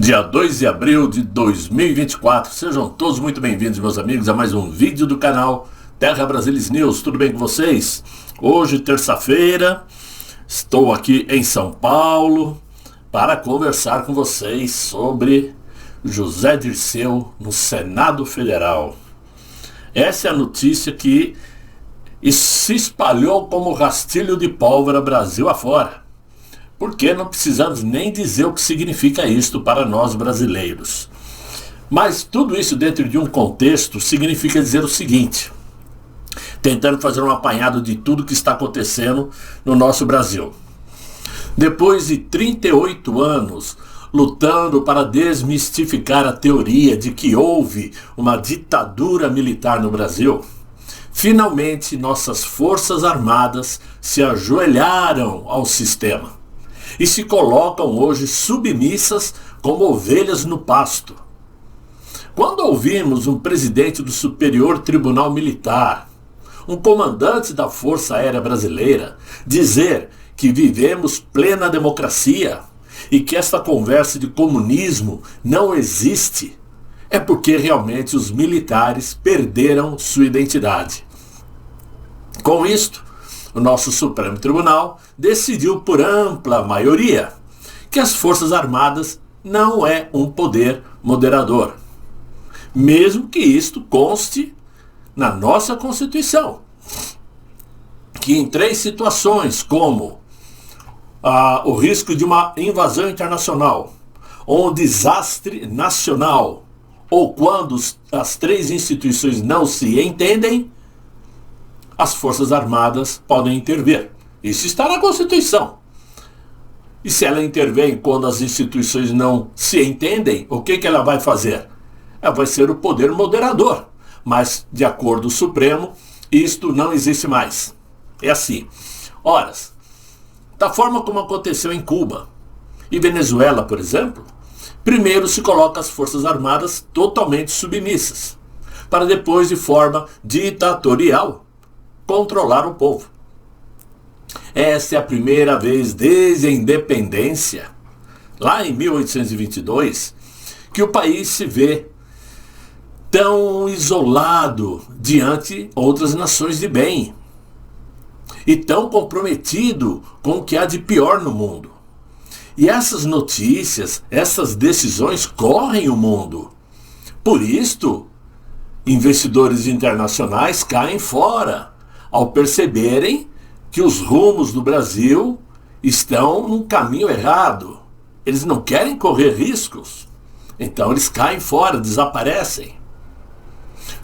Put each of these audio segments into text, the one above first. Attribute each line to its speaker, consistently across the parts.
Speaker 1: Dia 2 de abril de 2024, sejam todos muito bem-vindos, meus amigos, a mais um vídeo do canal Terra Brasilis News. Tudo bem com vocês? Hoje, terça-feira, estou aqui em São Paulo para conversar com vocês sobre José Dirceu no Senado Federal. Essa é a notícia que se espalhou como rastilho de pólvora Brasil afora. Porque não precisamos nem dizer o que significa isto para nós brasileiros. Mas tudo isso dentro de um contexto significa dizer o seguinte, tentando fazer um apanhado de tudo que está acontecendo no nosso Brasil. Depois de 38 anos lutando para desmistificar a teoria de que houve uma ditadura militar no Brasil, finalmente nossas forças armadas se ajoelharam ao sistema e se colocam hoje submissas como ovelhas no pasto. Quando ouvimos um presidente do Superior Tribunal Militar, um comandante da Força Aérea Brasileira, dizer que vivemos plena democracia e que esta conversa de comunismo não existe, é porque realmente os militares perderam sua identidade. Com isto, o nosso Supremo Tribunal decidiu por ampla maioria que as Forças Armadas não é um poder moderador, mesmo que isto conste na nossa Constituição, que em 3 situações, como o risco de uma invasão internacional, ou um desastre nacional, ou quando as 3 instituições não se entendem, as Forças Armadas podem intervir. Isso está na Constituição. E se ela intervém quando as instituições não se entendem, o que ela vai fazer? Ela vai ser o poder moderador. Mas, de acordo com o Supremo, isto não existe mais. É assim. Ora, da forma como aconteceu em Cuba e Venezuela, por exemplo, primeiro se coloca as Forças Armadas totalmente submissas, para depois, de forma ditatorial, controlar o povo. Essa é a primeira vez desde a independência, lá em 1822, que o país se vê tão isolado diante outras nações de bem e tão comprometido com o que há de pior no mundo. E essas notícias, essas decisões correm o mundo. Por isto, investidores internacionais caem fora ao perceberem que os rumos do Brasil estão num caminho errado. Eles não querem correr riscos. Então eles caem fora, desaparecem.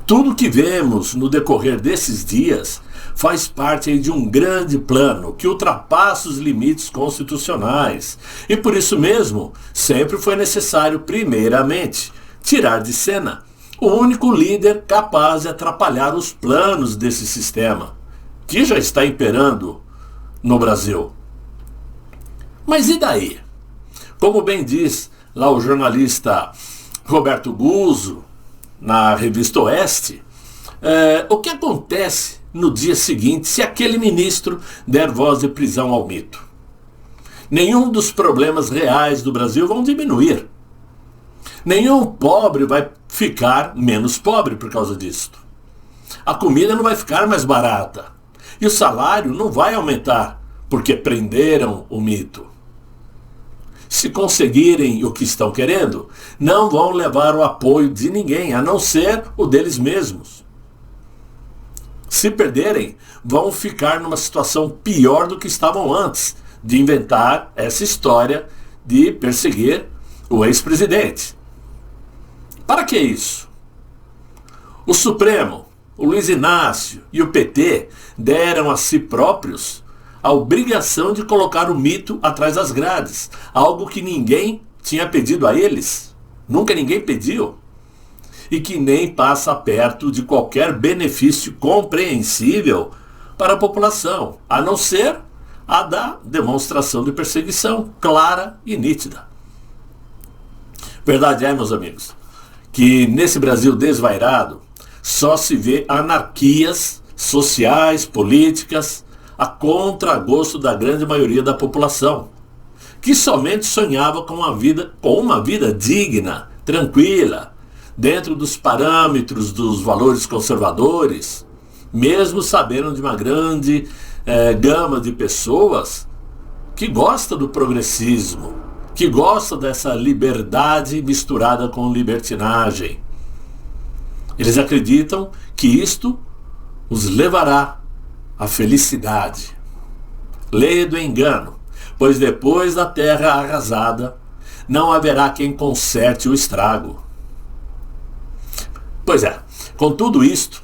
Speaker 1: Tudo que vemos no decorrer desses dias faz parte de um grande plano que ultrapassa os limites constitucionais. E por isso mesmo, sempre foi necessário, primeiramente, tirar de cena o único líder capaz de atrapalhar os planos desse sistema, que já está imperando no Brasil. Mas e daí? Como bem diz lá o jornalista Roberto Guzzo, na revista Oeste, o que acontece no dia seguinte se aquele ministro der voz de prisão ao mito? Nenhum dos problemas reais do Brasil vão diminuir. Nenhum pobre vai ficar menos pobre por causa disto. A comida não vai ficar mais barata. E o salário não vai aumentar, porque prenderam o mito. Se conseguirem o que estão querendo, não vão levar o apoio de ninguém, a não ser o deles mesmos. Se perderem, vão ficar numa situação pior do que estavam antes de inventar essa história de perseguir o ex-presidente. Para que isso? O Supremo, o Luiz Inácio e o PT deram a si próprios a obrigação de colocar o mito atrás das grades, algo que ninguém tinha pedido a eles, nunca ninguém pediu, e que nem passa perto de qualquer benefício compreensível para a população, a não ser a da demonstração de perseguição clara e nítida. Verdade é, meus amigos, que nesse Brasil desvairado só se vê anarquias sociais, políticas, a contragosto da grande maioria da população, que somente sonhava com uma vida digna, tranquila, dentro dos parâmetros dos valores conservadores, mesmo sabendo de uma grande gama de pessoas que gosta do progressismo, que gosta dessa liberdade misturada com libertinagem. Eles acreditam que isto os levará à felicidade. Lei do engano, pois depois da terra arrasada, não haverá quem conserte o estrago. Pois é, com tudo isto,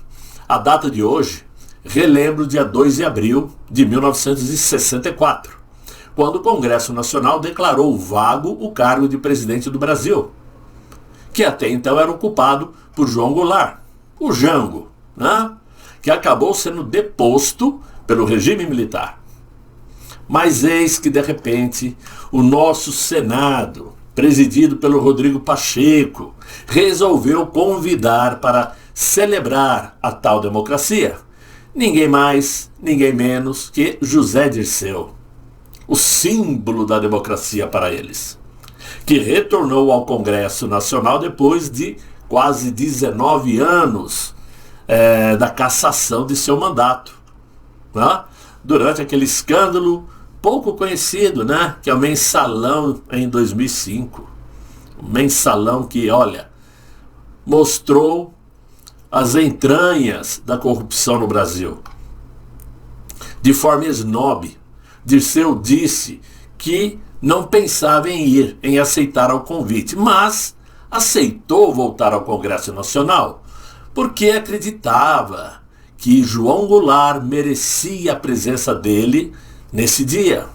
Speaker 1: a data de hoje relembra o dia 2 de abril de 1964, quando o Congresso Nacional declarou vago o cargo de presidente do Brasil, que até então era ocupado por João Goulart, o Jango, né? Que acabou sendo deposto pelo regime militar. Mas eis que, de repente, o nosso Senado, presidido pelo Rodrigo Pacheco, resolveu convidar para celebrar a tal democracia ninguém mais, ninguém menos que José Dirceu, o símbolo da democracia para eles, que retornou ao Congresso Nacional depois de quase 19 anos da cassação de seu mandato, né? Durante aquele escândalo pouco conhecido, né? Que é o Mensalão em 2005. O Mensalão que, olha, mostrou as entranhas da corrupção no Brasil. De forma esnobe, Dirceu disse que não pensava em aceitar o convite, mas aceitou voltar ao Congresso Nacional porque acreditava que João Goulart merecia a presença dele nesse dia.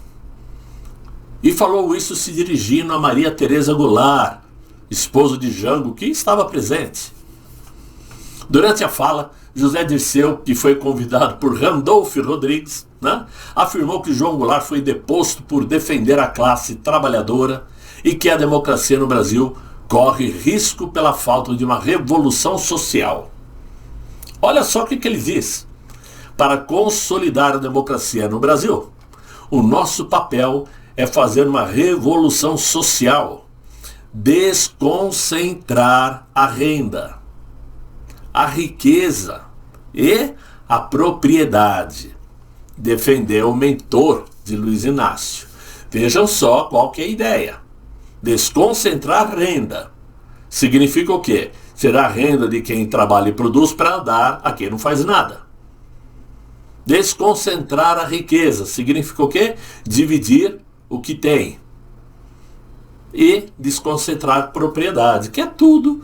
Speaker 1: E falou isso se dirigindo a Maria Tereza Goulart, esposa de Jango, que estava presente. Durante a fala, José Dirceu, que foi convidado por Randolph Rodrigues, né, afirmou que João Goulart foi deposto por defender a classe trabalhadora e que a democracia no Brasil corre risco pela falta de uma revolução social. Olha só o que ele diz. Para consolidar a democracia no Brasil, o nosso papel é fazer uma revolução social, desconcentrar a renda, a riqueza e a propriedade. Defendeu o mentor de Luiz Inácio. Vejam só qual que é a ideia. Desconcentrar renda significa o quê? Será a renda de quem trabalha e produz para dar a quem não faz nada. Desconcentrar a riqueza significa o quê? Dividir o que tem. E desconcentrar propriedade, que é tudo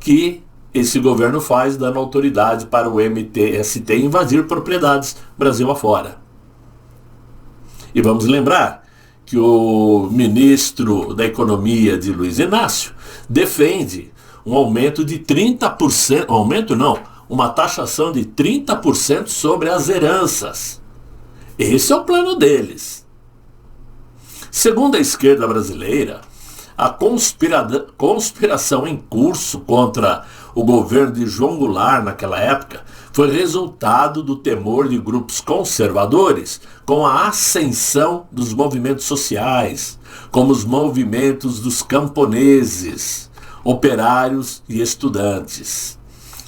Speaker 1: que esse governo faz, dando autoridade para o MTST invadir propriedades Brasil afora. E vamos lembrar que o ministro da Economia de Luiz Inácio defende um aumento de 30%, uma taxação de 30% sobre as heranças. Esse é o plano deles. Segundo a esquerda brasileira, a conspiração em curso contra o governo de João Goulart naquela época foi resultado do temor de grupos conservadores com a ascensão dos movimentos sociais, como os movimentos dos camponeses, operários e estudantes.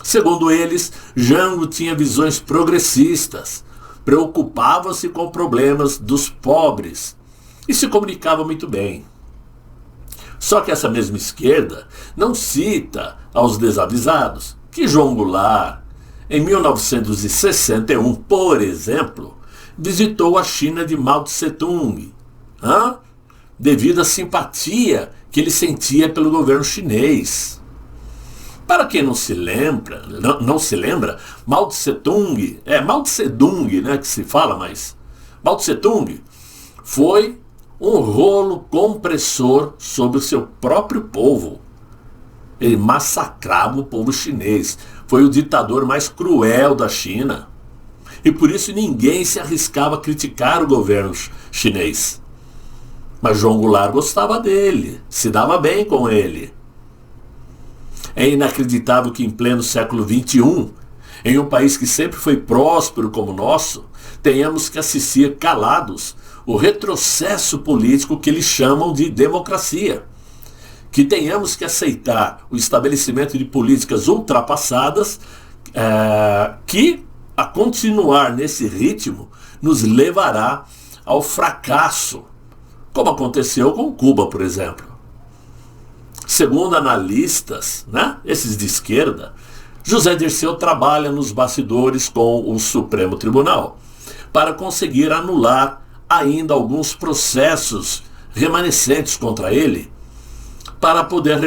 Speaker 1: Segundo eles, Jango tinha visões progressistas, preocupava-se com problemas dos pobres e se comunicava muito bem. Só que essa mesma esquerda não cita aos desavisados que João Goulart, em 1961, por exemplo, visitou a China de Mao Tse-tung, devido à simpatia que ele sentia pelo governo chinês. Para quem não se lembra, Mao Tse-tung, Mao Tse-dung, né, que se fala, mas Mao Tse-tung foi um rolo compressor sobre o seu próprio povo. Ele massacrava o povo chinês. Foi o ditador mais cruel da China. E por isso ninguém se arriscava a criticar o governo chinês. Mas João Goulart gostava dele, se dava bem com ele. É inacreditável que em pleno século XXI, em um país que sempre foi próspero como o nosso, tenhamos que assistir calados o retrocesso político que eles chamam de democracia. Que tenhamos que aceitar o estabelecimento de políticas ultrapassadas que, a continuar nesse ritmo, nos levará ao fracasso, como aconteceu com Cuba, por exemplo. Segundo analistas, esses de esquerda, José Dirceu trabalha nos bastidores com o Supremo Tribunal para conseguir anular ainda alguns processos remanescentes contra ele, para poder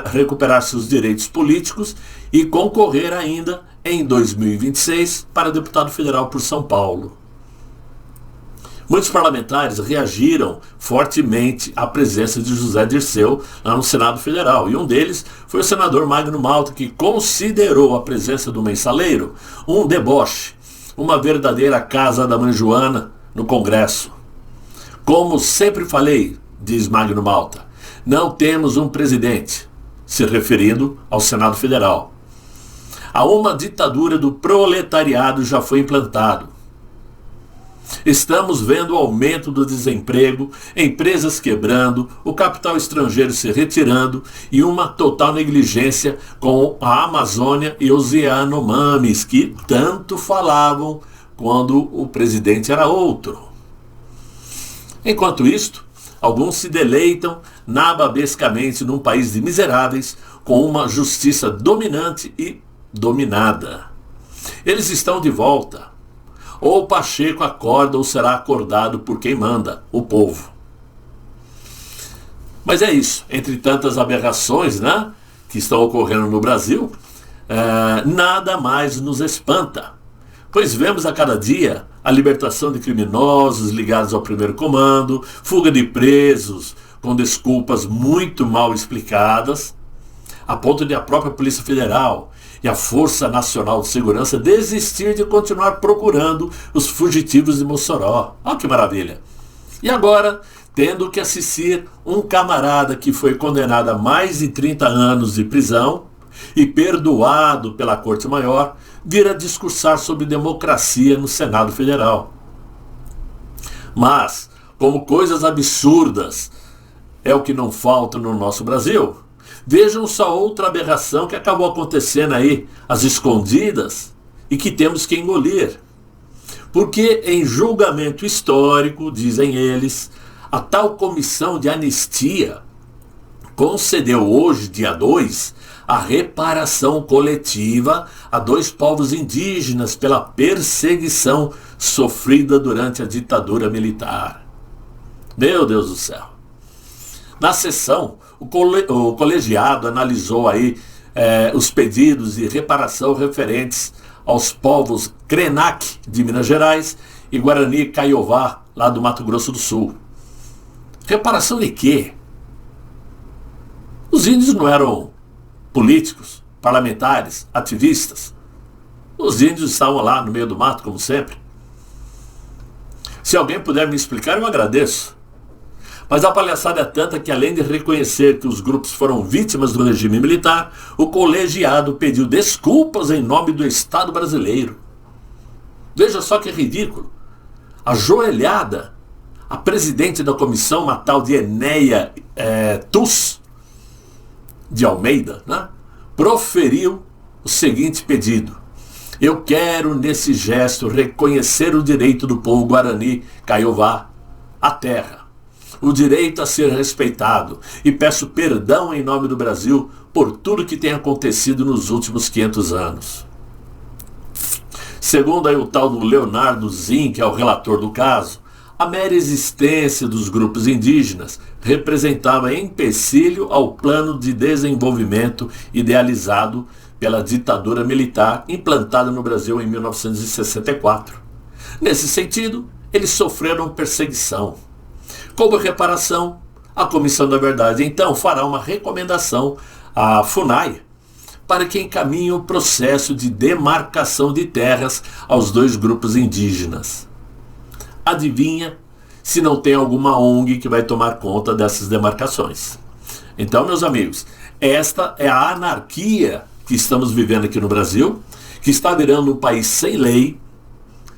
Speaker 1: recuperar seus direitos políticos e concorrer ainda em 2026 para deputado federal por São Paulo. Muitos parlamentares reagiram fortemente à presença de José Dirceu lá no Senado Federal, e um deles foi o senador Magno Malta, que considerou a presença do mensaleiro um deboche, uma verdadeira casa da mãe Joana no Congresso. Como sempre falei, diz Magno Malta, não temos um presidente, se referindo ao Senado Federal. Uma ditadura do proletariado já foi implantado. Estamos vendo o aumento do desemprego, empresas quebrando, o capital estrangeiro se retirando e uma total negligência com a Amazônia e os Yanomamis, que tanto falavam quando o presidente era outro. Enquanto isto, alguns se deleitam nababescamente num país de miseráveis com uma justiça dominante e dominada. Eles estão de volta. Ou Pacheco acorda ou será acordado por quem manda, o povo. Mas é isso. Entre tantas aberrações que estão ocorrendo no Brasil, nada mais nos espanta. Pois vemos a cada dia a libertação de criminosos ligados ao primeiro comando, fuga de presos com desculpas muito mal explicadas, a ponto de a própria Polícia Federal e a Força Nacional de Segurança desistir de continuar procurando os fugitivos de Mossoró. Olha que maravilha! E agora, tendo que assistir um camarada que foi condenado a mais de 30 anos de prisão e perdoado pela Corte Maior, vir a discursar sobre democracia no Senado Federal. Mas, como coisas absurdas é o que não falta no nosso Brasil, vejam só outra aberração que acabou acontecendo aí, às escondidas, e que temos que engolir. Porque em julgamento histórico, dizem eles, a tal comissão de anistia concedeu hoje, dia 2, a reparação coletiva a 2 povos indígenas pela perseguição sofrida durante a ditadura militar. Meu Deus do céu! Na sessão, o colegiado analisou aí os pedidos de reparação referentes aos povos Krenak, de Minas Gerais, e Guarani Kaiowá, lá do Mato Grosso do Sul. Reparação de quê? Os índios não eram políticos, parlamentares, ativistas. Os índios estavam lá no meio do mato, como sempre. Se alguém puder me explicar, eu agradeço. Mas a palhaçada é tanta que, além de reconhecer que os grupos foram vítimas do regime militar, o colegiado pediu desculpas em nome do Estado brasileiro. Veja só que ridículo. Ajoelhada, a presidente da comissão, uma tal de Enéia Tus de Almeida, proferiu o seguinte pedido: eu quero, nesse gesto, reconhecer o direito do povo Guarani Kaiowá à terra, o direito a ser respeitado, e peço perdão em nome do Brasil por tudo que tem acontecido nos últimos 500 anos. Segundo aí o tal do Leonardo Zin, que é o relator do caso, a mera existência dos grupos indígenas representava empecilho ao plano de desenvolvimento idealizado pela ditadura militar implantada no Brasil em 1964. Nesse sentido, eles sofreram perseguição. Como reparação, a Comissão da Verdade então fará uma recomendação à FUNAI para que encaminhe o processo de demarcação de terras aos 2 grupos indígenas. Adivinha se não tem alguma ONG que vai tomar conta dessas demarcações? Então, meus amigos, esta é a anarquia que estamos vivendo aqui no Brasil, que está virando um país sem lei,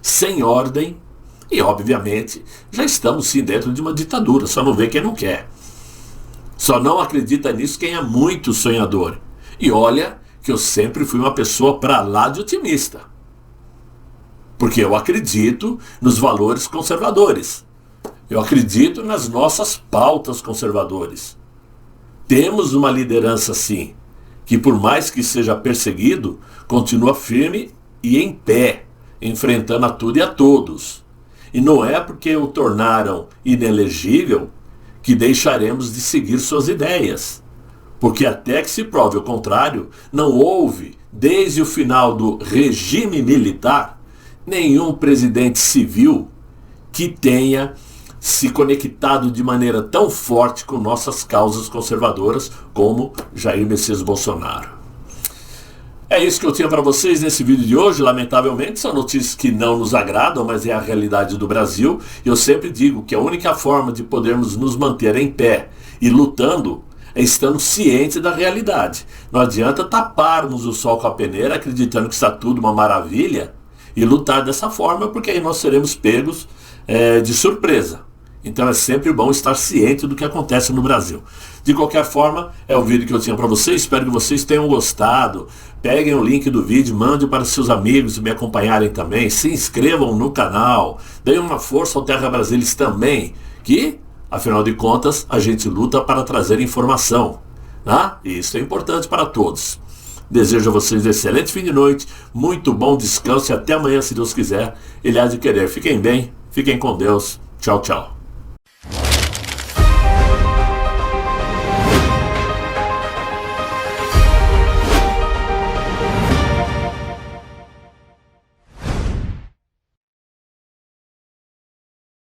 Speaker 1: sem ordem E, obviamente, já estamos sim dentro de uma ditadura, só não vê quem não quer. Só não acredita nisso quem é muito sonhador. E olha que eu sempre fui uma pessoa para lá de otimista. Porque eu acredito nos valores conservadores. Eu acredito nas nossas pautas conservadoras. Temos uma liderança, sim, que por mais que seja perseguido, continua firme e em pé, enfrentando a tudo e a todos. E não é porque o tornaram inelegível que deixaremos de seguir suas ideias. Porque até que se prove o contrário, não houve, desde o final do regime militar, nenhum presidente civil que tenha se conectado de maneira tão forte com nossas causas conservadoras como Jair Messias Bolsonaro. É isso que eu tinha para vocês nesse vídeo de hoje. Lamentavelmente são notícias que não nos agradam, mas é a realidade do Brasil. Eu sempre digo que a única forma de podermos nos manter em pé e lutando é estando cientes da realidade. Não adianta taparmos o sol com a peneira acreditando que está tudo uma maravilha e lutar dessa forma, porque aí nós seremos pegos de surpresa. Então é sempre bom estar ciente do que acontece no Brasil. De qualquer forma, é o vídeo que eu tinha para vocês. Espero que vocês tenham gostado. Peguem o link do vídeo, mandem para seus amigos me acompanharem também. Se inscrevam no canal. Deem uma força ao Terra Brasilis também, que, afinal de contas, a gente luta para trazer informação. Né? E isso é importante para todos. Desejo a vocês um excelente fim de noite, muito bom descanso e até amanhã, se Deus quiser. Ele há de querer. Fiquem bem, fiquem com Deus. Tchau, tchau.